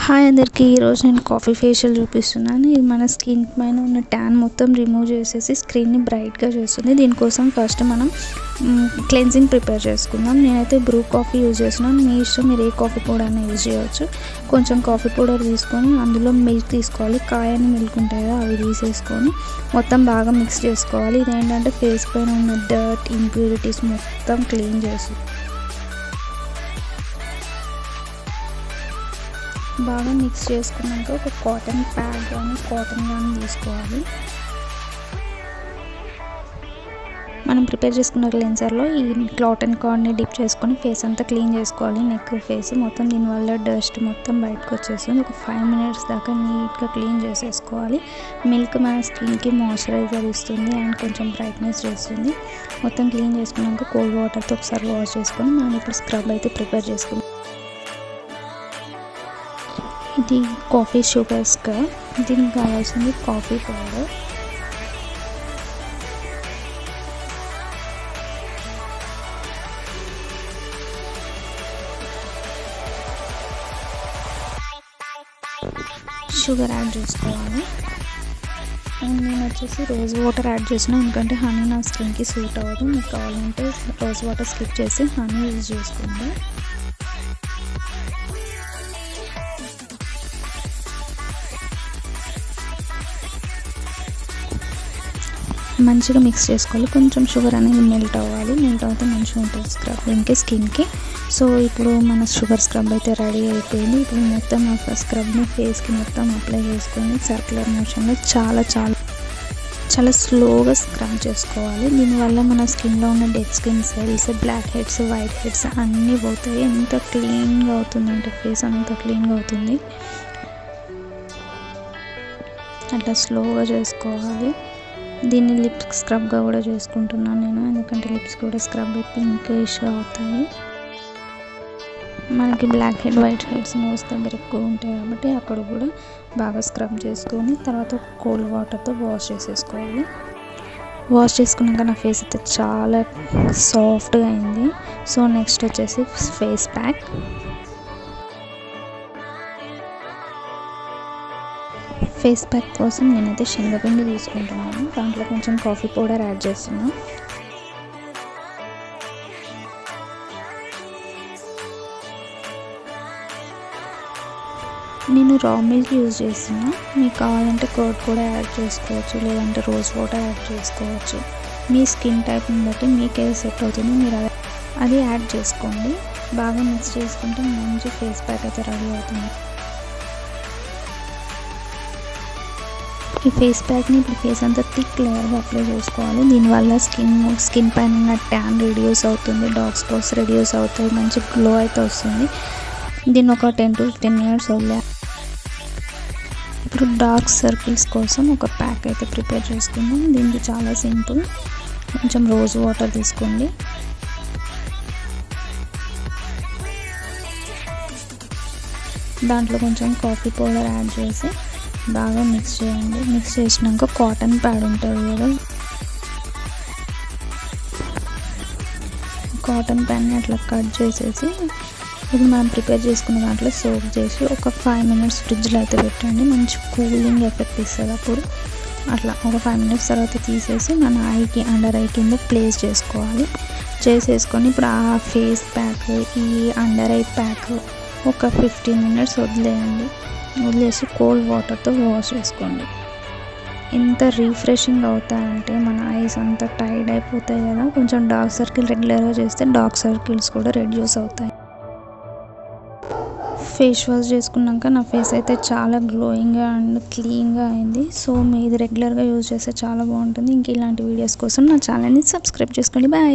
Hi అందరికీ. ఈరోజు నేను కాఫీ ఫేషియల్ చూపిస్తున్నాను. ఇది మన స్కిన్ పైన ఉన్న ట్యాన్ మొత్తం రిమూవ్ చేసేసి స్క్రీన్ని బ్రైట్గా చేస్తుంది. దీనికోసం ఫస్ట్ మనం క్లెన్జింగ్ ప్రిపేర్ చేసుకుందాం. నేనైతే బ్రూ కాఫీ యూజ్ చేస్తున్నాను. మీ ఇష్టం, మీరు ఏ కాఫీ పౌడర్ అయినా యూజ్ చేయవచ్చు. కొంచెం కాఫీ పౌడర్ తీసుకొని అందులో మిల్క్ తీసుకోవాలి. కాయని మిల్క్ ఉంటాయి కదా, అవి తీసేసుకొని మొత్తం బాగా మిక్స్ చేసుకోవాలి. ఇదేంటంటే ఫేస్ పైన ఉన్న డర్ట్, ఇంప్యూరిటీస్ మొత్తం క్లీన్ చేస్తుంది. బాగా మిక్స్ చేసుకున్నాక ఒక కాటన్ ప్యాడ్ కానీ కాటన్ కానీ తీసుకోవాలి. మనం ప్రిపేర్ చేసుకున్న క్లెన్సర్లో ఈ కాటన్ కార్డ్ని డిప్ చేసుకొని ఫేస్ అంతా క్లీన్ చేసుకోవాలి. నెక్, ఫేస్ మొత్తం. దీనివల్ల డస్ట్ మొత్తం బయటకు వచ్చేస్తుంది. ఒక 5 minutes దాకా నీట్గా క్లీన్ చేసేసుకోవాలి. మిల్క్ మన స్కిన్కి మాయిశ్చరైజర్ ఇస్తుంది అండ్ కొంచెం బ్రైట్నెస్ చేస్తుంది. మొత్తం క్లీన్ చేసుకున్నాక కోల్డ్ వాటర్తో ఒకసారి వాష్ చేసుకొని మనం ఇప్పుడు స్క్రబ్ అయితే ప్రిపేర్ చేసుకుంటాం. ఇది కాఫీ షుగర్ స్క్రబ్. దీనికి కావాల్సింది కాఫీ పౌడర్, షుగర్ యాడ్ చేసుకోవాలి. అండ్ నేను వచ్చేసి రోజ్ వాటర్ యాడ్ చేసిన, ఎందుకంటే హనీ నా స్కిన్కి సూట్ అవ్వదు. మీకు కావాలంటే రోజ్ వాటర్ స్కిప్ చేసి హనీ యూజ్ చేసుకోండి. మంచిగా మిక్స్ చేసుకోవాలి. కొంచెం షుగర్ అనేది మెల్ట్ అవ్వాలి. మెల్ట్ అవుతే మంచిగా ఉంటుంది స్క్రబ్బింగ్కి, స్కిన్కి. సో ఇప్పుడు మన షుగర్ స్క్రబ్ అయితే రెడీ అయిపోయింది. ఇప్పుడు మొత్తం ఆ స్క్రబ్ని ఫేస్కి మొత్తం అప్లై చేసుకొని సర్క్యులర్ మోషన్లో చాలా స్లోగా స్క్రబ్ చేసుకోవాలి. దీనివల్ల మన స్కిన్లో ఉన్న dead skin cells, blackheads, whiteheads అన్నీ పోతాయి. ఎంత క్లీన్గా అవుతుందంటే ఫేస్ అంత క్లీన్గా అవుతుంది. అట్లా స్లోగా చేసుకోవాలి. దీన్ని లిప్స్ స్క్రబ్గా కూడా చేసుకుంటున్నాను నేను, ఎందుకంటే లిప్స్ కూడా స్క్రబ్ పింకిష్గా అవుతాయి. మనకి blackhead, whiteheads nose దగ్గర ఎక్కువ ఉంటాయి కాబట్టి అక్కడ కూడా బాగా స్క్రబ్ చేసుకొని తర్వాత కోల్డ్ వాటర్తో వాష్ చేసేసుకోవాలి. వాష్ చేసుకున్నాక నా ఫేస్ అయితే చాలా సాఫ్ట్గా అయింది. సో నెక్స్ట్ వచ్చేసి ఫేస్ ప్యాక్. ఫేస్ ప్యాక్ కోసం నేనైతే శనగపిండి తీసుకుంటున్నాను. దాంట్లో కొంచెం కాఫీ పౌడర్ యాడ్ చేస్తున్నాను. నేను రా మిల్క్ యూజ్ చేస్తున్నా. మీకు కావాలంటే కర్డ్ కూడా యాడ్ చేసుకోవచ్చు, లేదంటే రోజ్ వాటర్ యాడ్ చేసుకోవచ్చు. మీ స్కిన్ టైప్ని బట్టి మీకు ఏది సెట్ అవుతుందో మీరు అది యాడ్ చేసుకోండి. బాగా మిక్స్ చేసుకుంటే మంచి ఫేస్ ప్యాక్ అయితే రెడీ అవుతుంది. ఈ ఫేస్ ప్యాక్ని ఇప్పుడు ఫేస్ అంతా థిక్ లేయర్గా అప్లై చేసుకోవాలి. దీనివల్ల స్కిన్ పైన ఉన్న ట్యాన్ రిడ్యూస్ అవుతుంది, డార్క్ స్పాట్స్ రిడ్యూస్ అవుతాయి, మంచి గ్లో అయితే వస్తుంది. దీన్ని ఒక 10 to 15 minutes వదిలే. ఇప్పుడు డార్క్ సర్కిల్స్ కోసం ఒక ప్యాక్ అయితే ప్రిపేర్ చేసుకుందాం. దీనికి చాలా సింపుల్. కొంచెం రోజ్ వాటర్ తీసుకోండి. దాంట్లో కొంచెం కాఫీ పౌడర్ యాడ్ చేసి బాగా మిక్స్ చేయండి. మిక్స్ చేసినాక కాటన్ ప్యాడ్ ఉంటుంది కదా, కాటన్ ప్యాడ్ని అట్లా కట్ చేసేసి ఇప్పుడు మనం ప్రిపేర్ చేసుకున్న దాంట్లో సోక్ చేసి ఒక 5 minutes ఫ్రిడ్జ్లో అయితే పెట్టండి. మంచి కూలింగ్ ఎఫెక్ట్ ఇస్తుంది. అప్పుడు అట్లా ఒక 5 minutes తర్వాత తీసేసి మన ఐకి, అండర్ ఐ కింద ప్లేస్ చేసుకోవాలి. చేసేసుకొని ఇప్పుడు ఆ ఫేస్ ప్యాక్, ఈ అండర్ ఐ ప్యాక్ ఒక 15 minutes వదిలేయండి. వదిలేసి కోల్డ్ వాటర్తో వాష్ చేసుకోండి. ఎంత రీఫ్రెషింగ్ అవుతాయంటే మన ఐస్ అంతా టైర్డ్ అయిపోతాయి కదా. కొంచెం డార్క్ సర్కిల్ రెగ్యులర్గా చేస్తే డార్క్ సర్కిల్స్ కూడా రెడ్యూస్ అవుతాయి. ఫేస్ వాష్ చేసుకున్నాక నా ఫేస్ అయితే చాలా గ్లోయింగ్గా అండ్ క్లీన్గా అయింది. సో మీరు రెగ్యులర్గా యూజ్ చేస్తే చాలా బాగుంటుంది. ఇంక ఇలాంటి వీడియోస్ కోసం నా ఛానల్ని సబ్స్క్రైబ్ చేసుకోండి. బాయ్.